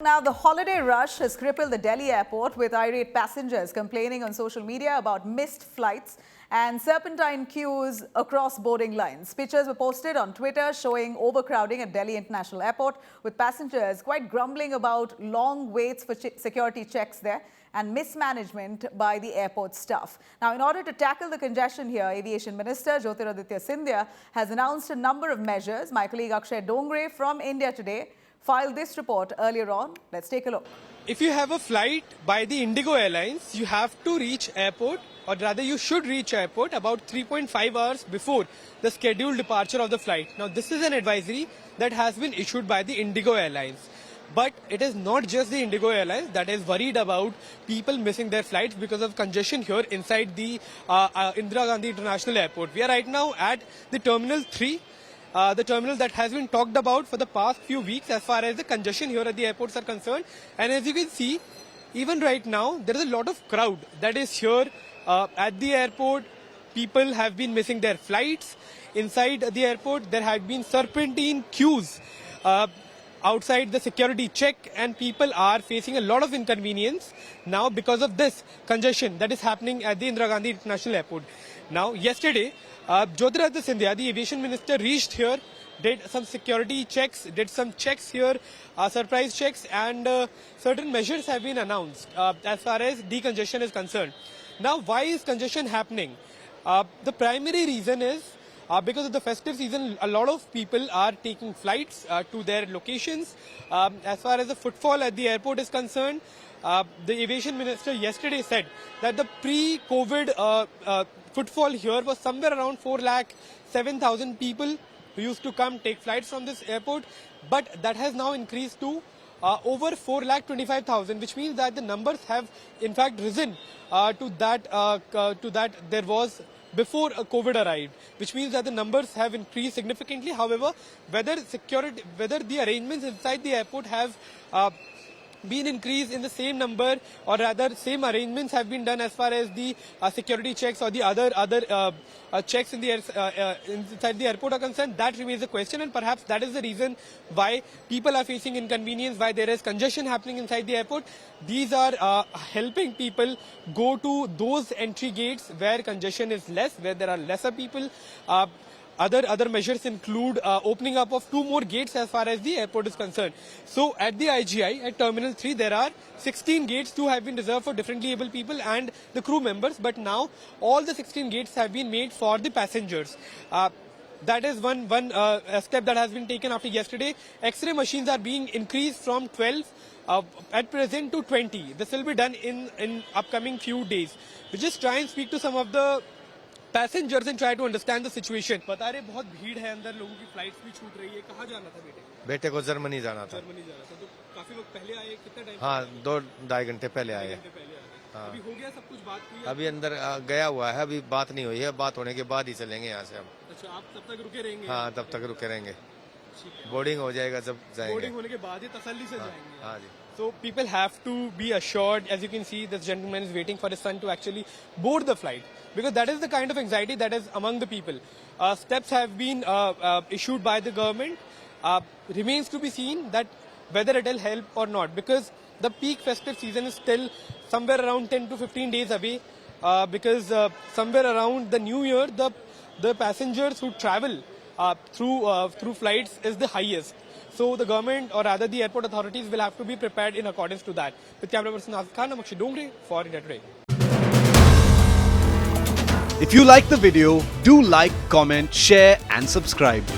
Now, the holiday rush has crippled the Delhi airport, with irate passengers complaining on social media about missed flights and serpentine queues across boarding lines. Pictures were posted on Twitter showing overcrowding at Delhi International Airport, with passengers quite grumbling about long waits for security checks there and mismanagement by the airport staff. Now, in order to tackle the congestion here, Aviation Minister Jyotiraditya Scindia has announced a number of measures. My colleague Akshay Dongre from India Today filed this report earlier on. Let's take a look. If you have a flight by the Indigo Airlines, you have to reach airport, or rather you should reach airport about 3.5 hours before the scheduled departure of the flight. Now, this is an advisory that has been issued by the Indigo Airlines. But it is not just the Indigo Airlines that is worried about people missing their flights because of congestion here inside the Indira Gandhi International Airport. We are right now at the Terminal 3. The terminal that has been talked about for the past few weeks as far as the congestion here at the airports are concerned. And as you can see, even right now, there is a lot of crowd that is here at the airport. People have been missing their flights. Inside the airport, there had been serpentine queues outside the security check, and people are facing a lot of inconvenience now because of this congestion that is happening at the Indira Gandhi International Airport. Now, yesterday, Jyotiraditya Scindia, the aviation minister, reached here, did some security checks, did some checks here, surprise checks, and certain measures have been announced as far as decongestion is concerned. Now, why is congestion happening? The primary reason is because of the festive season, a lot of people are taking flights to their locations. As far as the footfall at the airport is concerned, the aviation minister yesterday said that the pre-COVID footfall here was somewhere around 4,07,000 people who used to come take flights from this airport, but that has now increased to over 4,25,000, which means that the numbers have in fact risen to that there was before COVID arrived, which means that the numbers have increased significantly. However, whether the arrangements inside the airport have been increased in the same number, or rather same arrangements have been done as far as the security checks or the other checks in the inside the airport are concerned, that remains a question, and perhaps that is the reason why people are facing inconvenience, why there is congestion happening inside the airport. These are helping people go to those entry gates where congestion is less, where there are lesser people. Other measures include opening up of 2 more gates as far as the airport is concerned. So at the IGI, at Terminal 3, there are 16 gates. 2 have been reserved for differently able people and the crew members, but now all the 16 gates have been made for the passengers. That is one step that has been taken after yesterday. X-ray machines are being increased from 12 at present to 20. This will be done in upcoming few days. We just try and speak to some of the passengers and try to understand the situation. बता रहे बहुत भीड़ है अंदर, लोगों की flights भी छूट रही है. कहाँ जाना था बेटे को जर्मनी जाना था. तो काफी वक्त पहले आए, कितना टाइम? हाँ, 2-2.5 घंटे पहले आए. हाँ. अभी हो गया सब कुछ, बात की? अभी अंदर गया हुआ है, अभी बात नहीं हुई है. बात होने के बाद ही चलेंगे यहाँ से हम. अच्छा, आप तब तक रुके रहेंगे? हाँ, तब तक रुके रहेंगे. बोर्डिंग हो जाएगा जब जाएंगे. बोर्डिंग होने के बाद ही तसल्ली से जाएंगे. हाँ जी. So people have to be assured. As you can see, this gentleman is waiting for his son to actually board the flight, because that is the kind of anxiety that is among the people. Steps have been issued by the government. Remains to be seen that whether it will help or not, because the peak festive season is still somewhere around 10 to 15 days away. Because somewhere around the new year, the passengers who travel through flights is the highest. So the government, or rather the airport authorities, will have to be prepared in accordance to that. With camera person Azad Khan, I'm Akshay Dongre for India Today. If you like the video, do like, comment, share and subscribe.